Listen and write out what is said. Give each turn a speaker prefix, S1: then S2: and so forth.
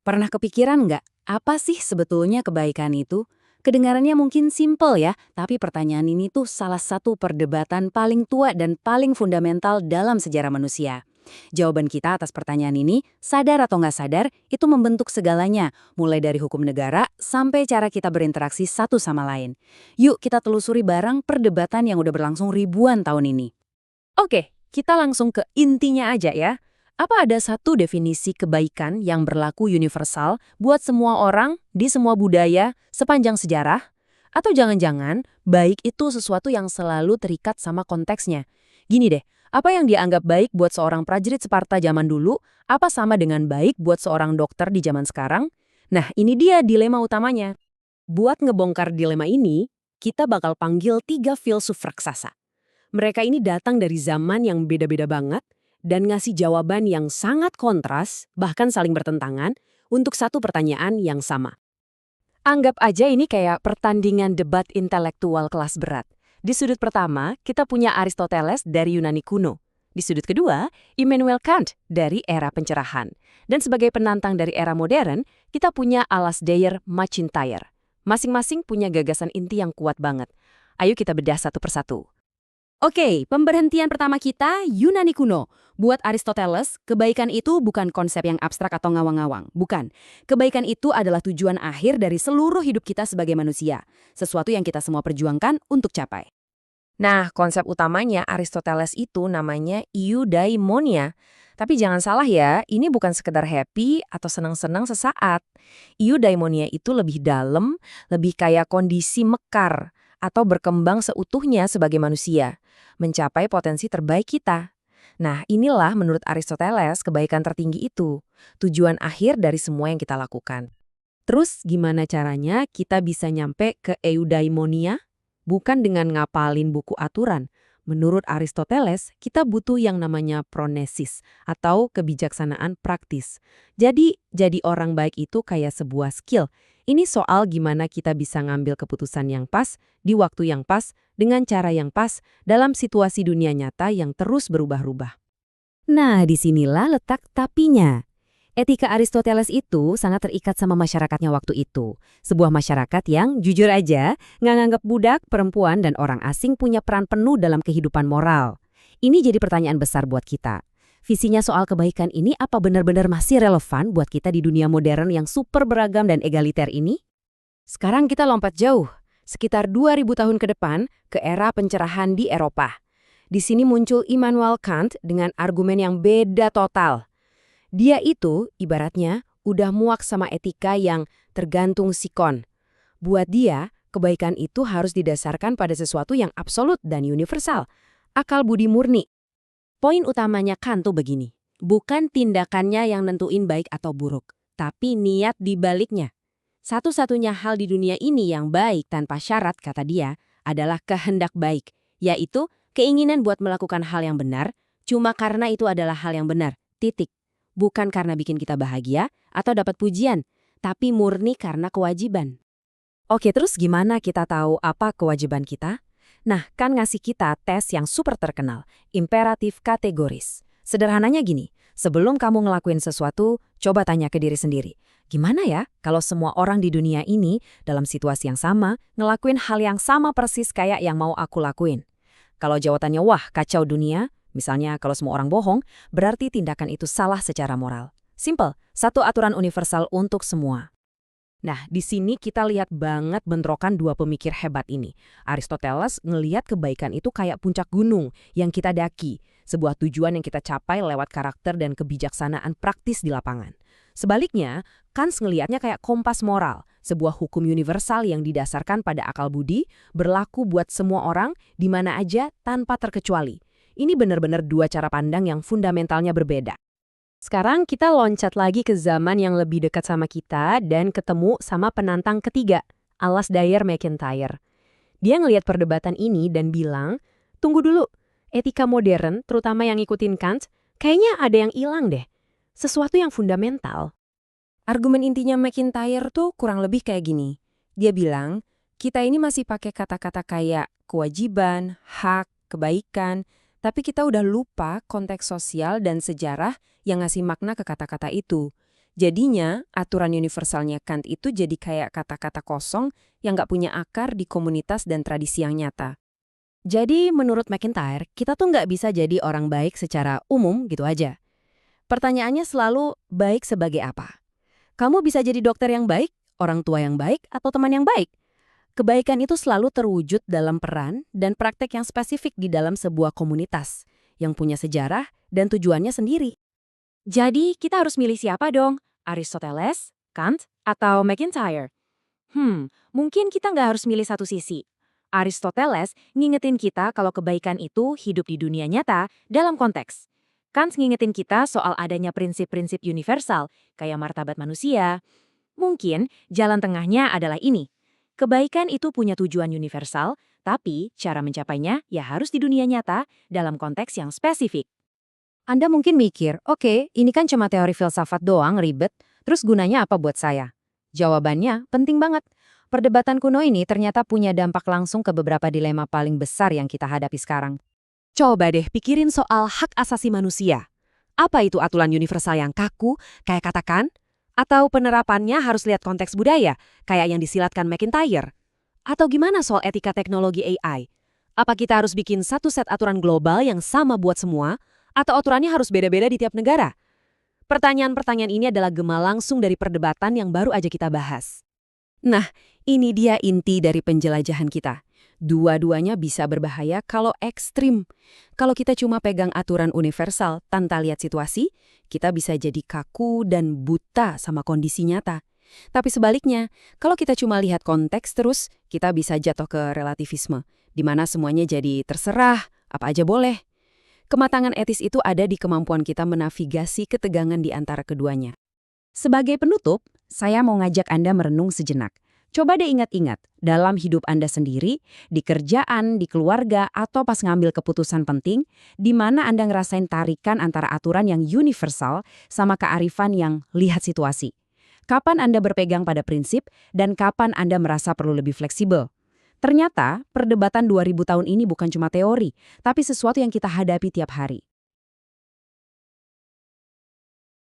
S1: Pernah kepikiran nggak, apa sih sebetulnya kebaikan itu? Kedengarannya mungkin simpel ya, tapi pertanyaan ini tuh salah satu perdebatan paling tua dan paling fundamental dalam sejarah manusia. Jawaban kita atas pertanyaan ini, sadar atau nggak sadar, itu membentuk segalanya, mulai dari hukum negara sampai cara kita berinteraksi satu sama lain. Yuk kita telusuri bareng perdebatan yang udah berlangsung ribuan tahun ini.
S2: Oke, kita langsung ke intinya aja ya. Apa ada satu definisi kebaikan yang berlaku universal buat semua orang, di semua budaya, sepanjang sejarah? Atau jangan-jangan baik itu sesuatu yang selalu terikat sama konteksnya? Gini deh, apa yang dianggap baik buat seorang prajurit Sparta zaman dulu, apa sama dengan baik buat seorang dokter di zaman sekarang? Nah, ini dia dilema utamanya. Buat ngebongkar dilema ini, kita bakal panggil 3 filsuf raksasa. Mereka ini datang dari zaman yang beda-beda banget dan ngasih jawaban yang sangat kontras, bahkan saling bertentangan, untuk satu pertanyaan yang sama. Anggap aja ini kayak pertandingan debat intelektual kelas berat. Di sudut pertama, kita punya Aristoteles dari Yunani kuno. Di sudut kedua, Immanuel Kant dari era pencerahan. Dan sebagai penantang dari era modern, kita punya Alasdair MacIntyre. Masing-masing punya gagasan inti yang kuat banget. Ayo kita bedah satu persatu.
S1: Oke, pemberhentian pertama kita Yunani kuno. Buat Aristoteles, kebaikan itu bukan konsep yang abstrak atau ngawang-ngawang. Bukan. Kebaikan itu adalah tujuan akhir dari seluruh hidup kita sebagai manusia. Sesuatu yang kita semua perjuangkan untuk capai.
S2: Nah, konsep utamanya Aristoteles itu namanya eudaimonia. Tapi jangan salah ya, ini bukan sekedar happy atau senang-senang sesaat. Eudaimonia itu lebih dalam, lebih kayak kondisi mekar atau berkembang seutuhnya sebagai manusia, mencapai potensi terbaik kita. Nah, inilah menurut Aristoteles kebaikan tertinggi itu, tujuan akhir dari semua yang kita lakukan. Terus gimana caranya kita bisa nyampe ke eudaimonia? Bukan dengan ngapalin buku aturan. Menurut Aristoteles, kita butuh yang namanya pronesis atau kebijaksanaan praktis. Jadi orang baik itu kayak sebuah skill. Ini soal gimana kita bisa ngambil keputusan yang pas, di waktu yang pas, dengan cara yang pas, dalam situasi dunia nyata yang terus berubah-ubah.
S1: Nah, disinilah letak tapinya. Etika Aristoteles itu sangat terikat sama masyarakatnya waktu itu. Sebuah masyarakat yang, jujur aja, nggak nganggap budak, perempuan, dan orang asing punya peran penuh dalam kehidupan moral. Ini jadi pertanyaan besar buat kita. Visinya soal kebaikan ini apa benar-benar masih relevan buat kita di dunia modern yang super beragam dan egaliter ini? Sekarang kita lompat jauh, sekitar 2000 tahun ke depan, ke era pencerahan di Eropa. Di sini muncul Immanuel Kant dengan argumen yang beda total. Dia itu, ibaratnya, udah muak sama etika yang tergantung sikon. Buat dia, kebaikan itu harus didasarkan pada sesuatu yang absolut dan universal. Akal budi murni. Poin utamanya Kant tuh begini. Bukan tindakannya yang nentuin baik atau buruk, tapi niat di baliknya. Satu-satunya hal di dunia ini yang baik tanpa syarat, kata dia, adalah kehendak baik, yaitu keinginan buat melakukan hal yang benar, cuma karena itu adalah hal yang benar, titik. Bukan karena bikin kita bahagia atau dapat pujian, tapi murni karena kewajiban. Oke, terus gimana kita tahu apa kewajiban kita? Nah, kan ngasih kita tes yang super terkenal, imperatif kategoris. Sederhananya gini, sebelum kamu ngelakuin sesuatu, coba tanya ke diri sendiri. Gimana ya kalau semua orang di dunia ini dalam situasi yang sama, ngelakuin hal yang sama persis kayak yang mau aku lakuin? Kalau jawabannya wah kacau dunia, misalnya kalau semua orang bohong, berarti tindakan itu salah secara moral. Simple, satu aturan universal untuk semua. Nah, di sini kita lihat banget bentrokan dua pemikir hebat ini. Aristoteles ngelihat kebaikan itu kayak puncak gunung yang kita daki, sebuah tujuan yang kita capai lewat karakter dan kebijaksanaan praktis di lapangan. Sebaliknya, Kant ngelihatnya kayak kompas moral, sebuah hukum universal yang didasarkan pada akal budi, berlaku buat semua orang, di mana aja, tanpa terkecuali. Ini benar-benar dua cara pandang yang fundamentalnya berbeda. Sekarang kita loncat lagi ke zaman yang lebih dekat sama kita dan ketemu sama penantang ketiga, Alasdair MacIntyre. Dia ngelihat perdebatan ini dan bilang, tunggu dulu, etika modern, terutama yang ngikutin Kant, kayaknya ada yang hilang deh. Sesuatu yang fundamental. Argumen intinya MacIntyre tuh kurang lebih kayak gini. Dia bilang, kita ini masih pakai kata-kata kayak kewajiban, hak, kebaikan, tapi kita udah lupa konteks sosial dan sejarah yang ngasih makna ke kata-kata itu.
S2: Jadinya, aturan universalnya Kant itu jadi kayak kata-kata kosong yang nggak punya akar di komunitas dan tradisi yang nyata.
S1: Jadi menurut McIntyre, kita tuh nggak bisa jadi orang baik secara umum gitu aja. Pertanyaannya selalu baik sebagai apa? Kamu bisa jadi dokter yang baik, orang tua yang baik, atau teman yang baik. Kebaikan itu selalu terwujud dalam peran dan praktek yang spesifik di dalam sebuah komunitas, yang punya sejarah dan tujuannya sendiri.
S2: Jadi, kita harus milih siapa dong? Aristoteles, Kant, atau McIntyre? Mungkin kita nggak harus milih satu sisi. Aristoteles ngingetin kita kalau kebaikan itu hidup di dunia nyata dalam konteks. Kant ngingetin kita soal adanya prinsip-prinsip universal, kayak martabat manusia. Mungkin jalan tengahnya adalah ini. Kebaikan itu punya tujuan universal, tapi cara mencapainya ya harus di dunia nyata dalam konteks yang spesifik.
S1: Anda mungkin mikir, oke, ini kan cuma teori filsafat doang, ribet, terus gunanya apa buat saya? Jawabannya penting banget. Perdebatan kuno ini ternyata punya dampak langsung ke beberapa dilema paling besar yang kita hadapi sekarang. Coba deh pikirin soal hak asasi manusia. Apa itu aturan universal yang kaku, kayak katakan? Atau penerapannya harus lihat konteks budaya, kayak yang disilatkan McIntyre? Atau gimana soal etika teknologi AI? Apa kita harus bikin satu set aturan global yang sama buat semua, atau aturannya harus beda-beda di tiap negara? Pertanyaan-pertanyaan ini adalah gema langsung dari perdebatan yang baru aja kita bahas. Nah, ini dia inti dari penjelajahan kita. Dua-duanya bisa berbahaya kalau ekstrim. Kalau kita cuma pegang aturan universal tanpa lihat situasi, kita bisa jadi kaku dan buta sama kondisi nyata. Tapi sebaliknya, kalau kita cuma lihat konteks terus, kita bisa jatuh ke relativisme, di mana semuanya jadi terserah, apa aja boleh. Kematangan etis itu ada di kemampuan kita menavigasi ketegangan di antara keduanya. Sebagai penutup, saya mau ngajak Anda merenung sejenak. Coba deh ingat-ingat, dalam hidup Anda sendiri, di kerjaan, di keluarga, atau pas ngambil keputusan penting, di mana Anda ngerasain tarikan antara aturan yang universal sama kearifan yang lihat situasi. Kapan Anda berpegang pada prinsip, dan kapan Anda merasa perlu lebih fleksibel? Ternyata, perdebatan 2000 tahun ini bukan cuma teori, tapi sesuatu yang kita hadapi tiap hari.